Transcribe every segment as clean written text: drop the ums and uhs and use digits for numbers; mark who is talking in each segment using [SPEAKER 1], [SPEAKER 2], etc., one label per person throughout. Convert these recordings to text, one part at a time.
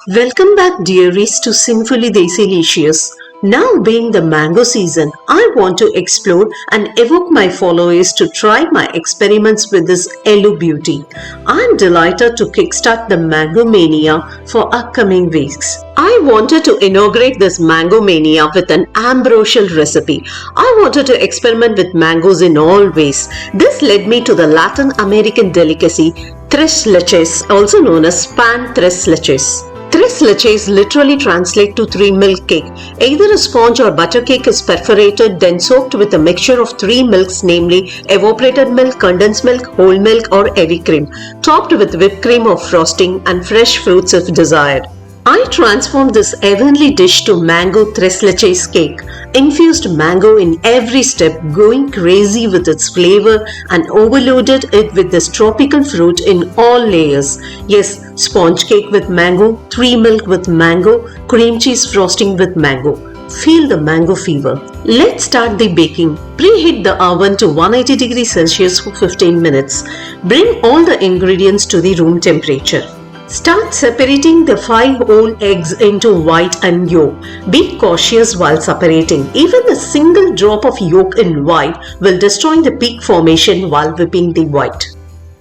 [SPEAKER 1] Welcome back, dearies, to Sinfully Desilicious. Now being the mango season, I want to explore and evoke my followers to try my experiments with this Elu beauty. I'm delighted to kickstart the Mango Mania for upcoming weeks. I wanted to inaugurate this Mango Mania with an ambrosial recipe. I wanted to experiment with mangoes in all ways. This led me to the Latin American delicacy tres leches, also known as pan tres leches. Tres leches literally translate to three milk cake. Either a sponge or butter cake is perforated, then soaked with a mixture of three milks, namely evaporated milk, condensed milk, whole milk, or heavy cream, topped with whipped cream or frosting and fresh fruits if desired. I transformed this heavenly dish to mango tres leches cake, infused mango in every step, going crazy with its flavor, and overloaded it with this tropical fruit in all layers. Yes, sponge cake with mango, three milk with mango, cream cheese frosting with mango. Feel the mango fever. Let's start the baking. Preheat the oven to 180 degrees Celsius for 15 minutes. Bring all the ingredients to the room temperature. Start separating the 5 whole eggs into white and yolk. Be cautious while separating. Even a single drop of yolk in white will destroy the peak formation while whipping the white.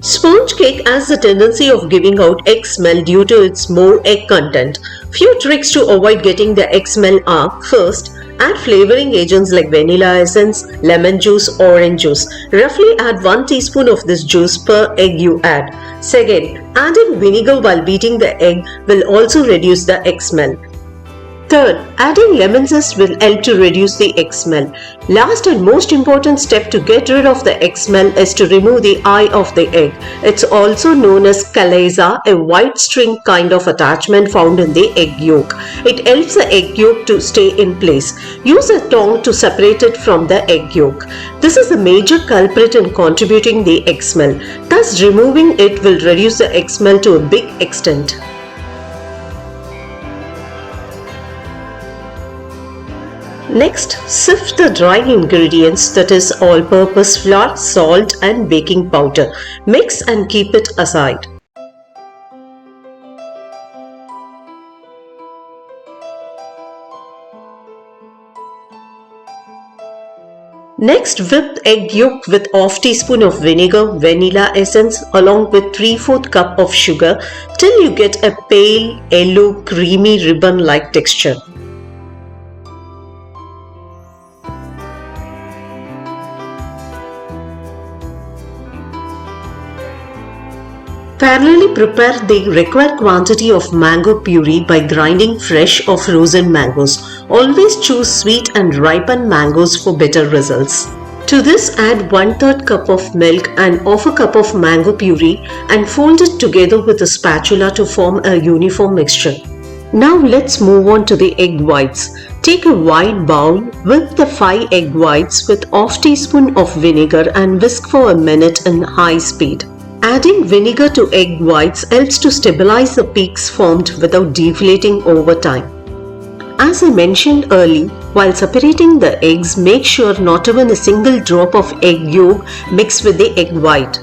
[SPEAKER 1] Sponge cake has the tendency of giving out egg smell due to its more egg content. Few tricks to avoid getting the egg smell are: first, add flavoring agents like vanilla essence, lemon juice, orange juice. Roughly add 1 teaspoon of this juice per egg you add. Second, adding vinegar while beating the egg will also reduce the egg smell. Third, adding lemon zest will help to reduce the egg smell. Last and most important step to get rid of the egg smell is to remove the eye of the egg. It's also known as caleza, a white string kind of attachment found in the egg yolk. It helps the egg yolk to stay in place. Use a tongue to separate it from the egg yolk. This is the major culprit in contributing the egg smell. Thus, removing it will reduce the egg smell to a big extent. Next, sift the dry ingredients, that is all-purpose flour, salt and baking powder. Mix and keep it aside. Next, whip egg yolk with half teaspoon of vinegar, vanilla essence along with 3/4 cup of sugar till you get a pale, yellow, creamy ribbon-like texture. Parallelly prepare the required quantity of mango puree by grinding fresh or frozen mangoes. Always choose sweet and ripened mangoes for better results. To this, add 1/3 cup of milk and half a cup of mango puree and fold it together with a spatula to form a uniform mixture. Now let's move on to the egg whites. Take a wide bowl, whip the 5 egg whites with half teaspoon of vinegar and whisk for a minute in high speed. Adding vinegar to egg whites helps to stabilize the peaks formed without deflating over time. As I mentioned earlier, while separating the eggs, make sure not even a single drop of egg yolk mixed with the egg white.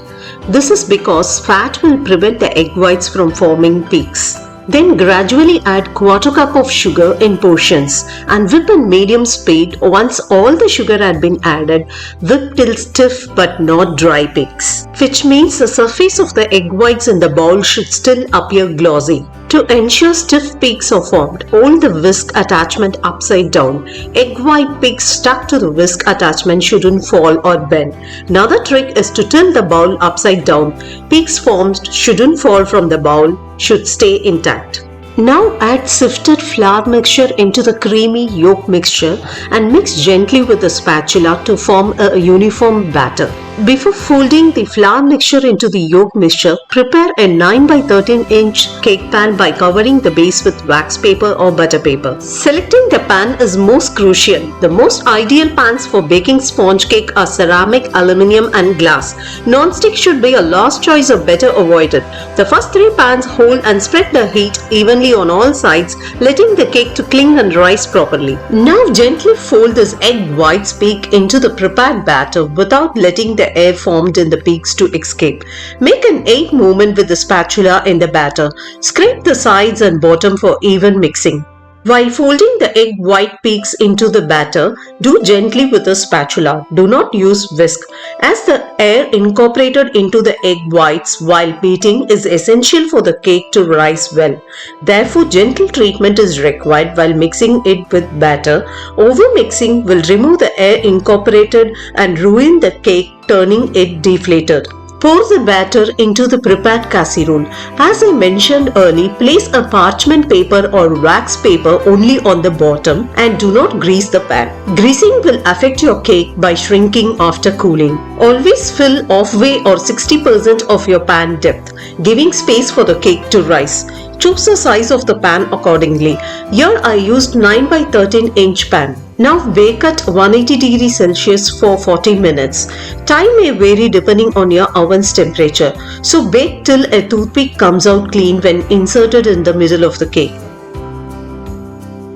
[SPEAKER 1] This is because fat will prevent the egg whites from forming peaks. Then gradually add 1/4 cup of sugar in portions and whip in medium speed. Once all the sugar had been added, whip till stiff but not dry peaks, which means the surface of the egg whites in the bowl should still appear glossy. To ensure stiff peaks are formed, hold the whisk attachment upside down. Egg white peaks stuck to the whisk attachment shouldn't fall or bend. Another trick is to tilt the bowl upside down. Peaks formed shouldn't fall from the bowl, should stay intact. Now add sifted flour mixture into the creamy yolk mixture and mix gently with a spatula to form a uniform batter. Before folding the flour mixture into the yolk mixture, prepare a 9 by 13 inch cake pan by covering the base with wax paper or butter paper. Selecting the pan is most crucial. The most ideal pans for baking sponge cake are ceramic, aluminium and glass. Non-stick should be a last choice or better avoided. The first 3 pans hold and spread the heat evenly on all sides, letting the cake to cling and rise properly. Now gently fold this egg whites peak into the prepared batter without letting the the air formed in the peaks to escape. Make an 8 movement with the spatula in the batter. Scrape the sides and bottom for even mixing. While folding the egg white peaks into the batter, do gently with a spatula. Do not use whisk, as the air incorporated into the egg whites while beating is essential for the cake to rise well. Therefore, gentle treatment is required while mixing it with batter. Over-mixing will remove the air incorporated and ruin the cake, turning it deflated. Pour the batter into the prepared casserole. As I mentioned earlier, place a parchment paper or wax paper only on the bottom and do not grease the pan. Greasing will affect your cake by shrinking after cooling. Always fill halfway or 60% of your pan depth, giving space for the cake to rise. Choose the size of the pan accordingly. Here I used 9 by 13 inch pan. Now bake at 180 degrees Celsius for 40 minutes. Time may vary depending on your oven's temperature. So bake till a toothpick comes out clean when inserted in the middle of the cake.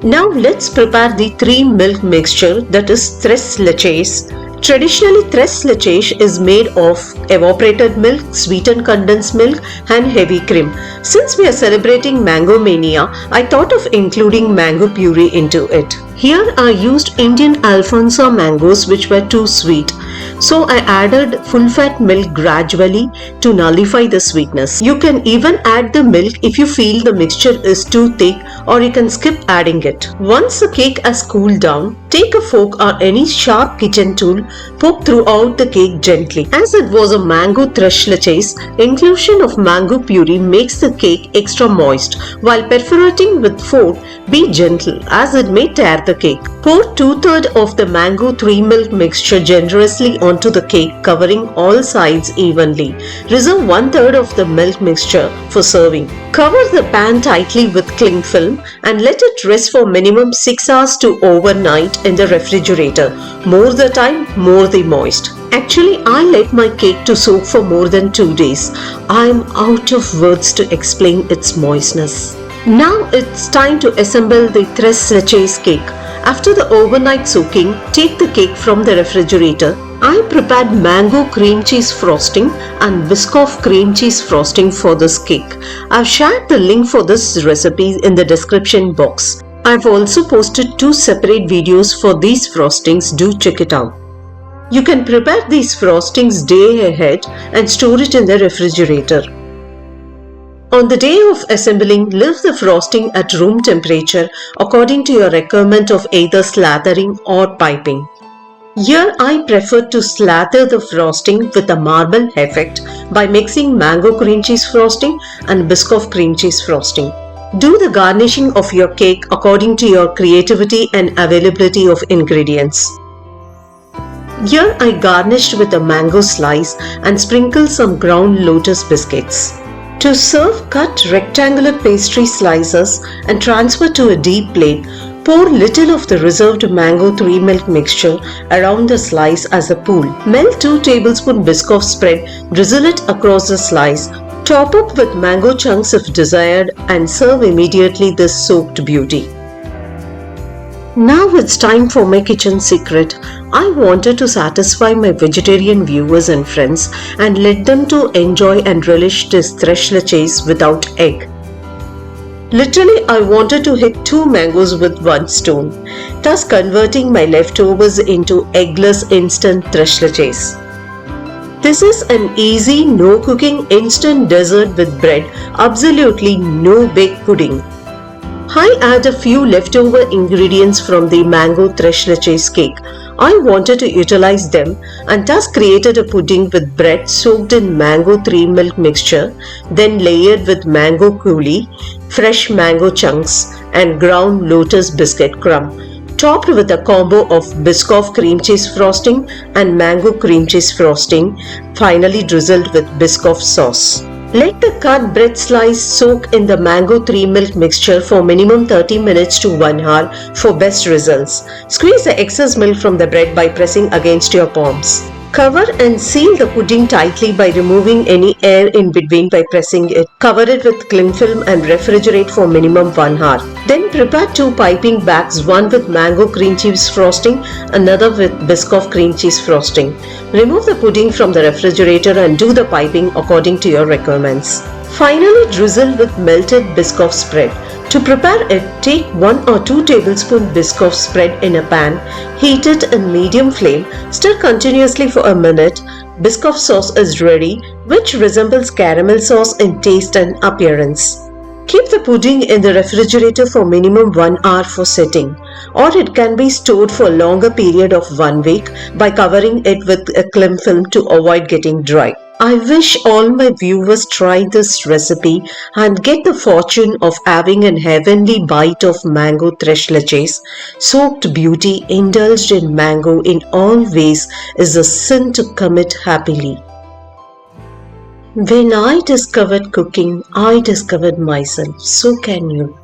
[SPEAKER 1] Now let's prepare the 3 milk mixture, that is tres leches. Traditionally, tres leches is made of evaporated milk, sweetened condensed milk and heavy cream. Since we are celebrating Mango Mania, I thought of including mango puree into it. Here I used Indian Alfonso mangoes which were too sweet. So I added full-fat milk gradually to nullify the sweetness. You can even add the milk if you feel the mixture is too thick, or you can skip adding it. Once the cake has cooled down, take a fork or any sharp kitchen tool, poke throughout the cake gently. As it was a mango tres leches, inclusion of mango puree makes the cake extra moist. While perforating with fork, be gentle as it may tear the cake. Pour 2/3 of the mango 3 milk mixture generously onto the cake, covering all sides evenly. Reserve 1/3 of the milk mixture for serving. Cover the pan tightly with cling film and let it rest for minimum 6 hours to overnight in the refrigerator. More the time, more the moist. Actually, I let my cake to soak for more than 2 days. I am out of words to explain its moistness. Now it's time to assemble the tres leches cake. After the overnight soaking, take the cake from the refrigerator. I prepared mango cream cheese frosting and Biscoff cream cheese frosting for this cake. I've shared the link for this recipe in the description box. I've also posted 2 separate videos for these frostings. Do check it out. You can prepare these frostings day ahead and store it in the refrigerator. On the day of assembling, leave the frosting at room temperature according to your requirement of either slathering or piping. Here I prefer to slather the frosting with a marble effect by mixing mango cream cheese frosting and Biscoff cream cheese frosting. Do the garnishing of your cake according to your creativity and availability of ingredients. Here I garnished with a mango slice and sprinkled some ground lotus biscuits. To serve, cut rectangular pastry slices and transfer to a deep plate. Pour little of the reserved mango 3 milk mixture around the slice as a pool. Melt 2 tablespoons Biscoff spread, drizzle it across the slice. Top up with mango chunks if desired and serve immediately this soaked beauty. Now it's time for my kitchen secret. I wanted to satisfy my vegetarian viewers and friends and let them to enjoy and relish this tres leches without egg. Literally, I wanted to hit 2 mangoes with 1 stone, thus converting my leftovers into eggless instant tres leches. This is an easy, no cooking instant dessert with bread, absolutely no big pudding. I add a few leftover ingredients from the mango tres leches cake. I wanted to utilize them and thus created a pudding with bread soaked in mango 3 milk mixture, then layered with mango coulis, fresh mango chunks and ground lotus biscuit crumb, topped with a combo of Biscoff cream cheese frosting and mango cream cheese frosting, finally drizzled with Biscoff sauce. Let the cut bread slice soak in the mango 3 milk mixture for minimum 30 minutes to 1 hour for best results. Squeeze the excess milk from the bread by pressing against your palms. Cover and seal the pudding tightly by removing any air in between by pressing it. Cover it with cling film and refrigerate for minimum 1 hour. Then prepare 2 piping bags, one with mango cream cheese frosting, another with Biscoff cream cheese frosting. Remove the pudding from the refrigerator and do the piping according to your requirements. Finally, drizzle with melted Biscoff spread. To prepare it, take 1 or 2 tablespoons Biscoff spread in a pan, heat it in medium flame, stir continuously for a minute. Biscoff sauce is ready, which resembles caramel sauce in taste and appearance. Keep the pudding in the refrigerator for minimum 1 hour for setting, or it can be stored for a longer period of 1 week by covering it with a cling film to avoid getting dry. I wish all my viewers try this recipe and get the fortune of having a heavenly bite of mango tres leches. Soaked beauty indulged in mango in all ways is a sin to commit happily. When I discovered cooking, I discovered myself. So can you.